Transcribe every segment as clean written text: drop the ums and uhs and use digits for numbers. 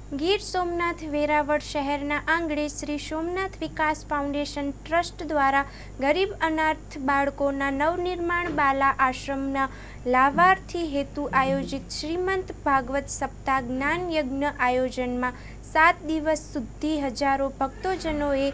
ગીર સોમનાથ વેરાવળ શહેરના આંગણે શ્રી સોમનાથ વિકાસ foundation trust દ્વારા ગરીબ અનાથ બાળકોના નવનિર્માણ બાલા આશ્રમના લાભાર્થી હેતુ આયોજિત શ્રીમદ ભાગવત સપ્તાહ જ્ઞાન યજ્ઞ આયોજનમાં 7 દિવસ સુધી હજારો ભક્તજનોએ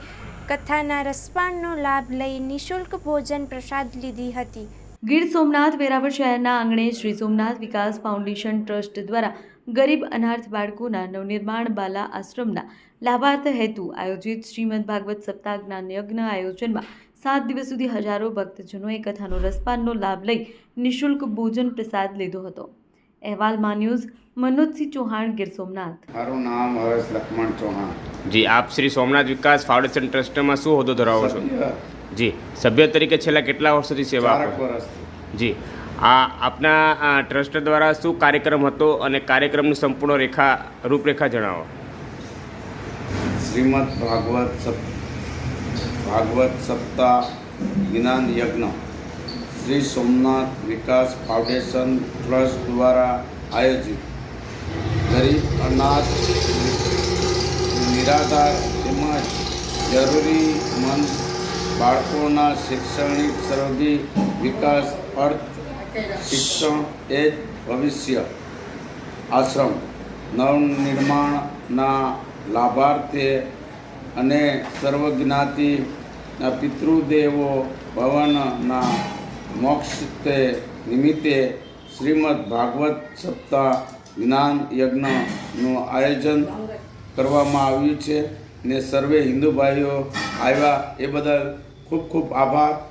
કથાના રસપાનનો લાભ લઈ નિઃશુલ્ક ભોજન પ્રસાદ લીધી હતી। ગીર સોમનાથ વેરાવળ શહેરના આંગણે શ્રી સોમનાથ વિકાસ ફાઉન્ડેશન ટ્રસ્ટ દ્વારા ગરીબ અનાથ બાળકોના નવનિર્માણ બાલા આશ્રમના લાભાર્થ હેતુ આયોજિત શ્રીમદ ભાગવત સપ્તાહ જ્ઞાન યજ્ઞ આયોજનમાં 7 દિવસ સુધી હજારો ભક્તજનોએ કથાનો રસપાનનો લાભ લઈ નિઃશુલ્ક ભોજન પ્રસાદ લીધો હતો। અહેવાલમાં ન્યૂઝ मनोज चौहान गिर सोमनाथ। मारू नाम हर्ष लक्ष्मण चौहान। जी, आप श्री सोमनाथ विकास फाउंडेशन ट्रस्ट में शू होद्दो धरावो छो? जी, सभ्य तरीके छेल्ला કેટલા વર્ષોથી સેવા આપો છો? जी, आ आपना ट्रस्ट द्वारा शू कार्यक्रम हतो अने कार्यक्रमनी संपूर्ण रूपरेखा जणावो। श्रीमद भागवत सप्ताह ज्ञान यज्ञ श्री सोमनाथ विकास फाउंडेशन ट्रस्ट द्वारा आयोजित गरीब अनाथ निराधार તેમજ જરૂરીમંદ બાળકોના શૈક્ષણિક સર્વાંગી વિકાસ અર્થ શિક્ષણ એ જ ભવિષ્ય આશ્રમ નવનિર્માણના લાભાર્થે અને સર્વજ્ઞાતિના પિતૃદેવો ભવનના મોક્ષ નિમિત્તે શ્રીમદ ભાગવત સપ્તાહ જ્ઞાન યજ્ઞનું આયોજન કરવામાં આવ્યું છે ને સર્વે હિન્દુ ભાઈઓ આવ્યા એ બદલ ખૂબ ખૂબ આભાર।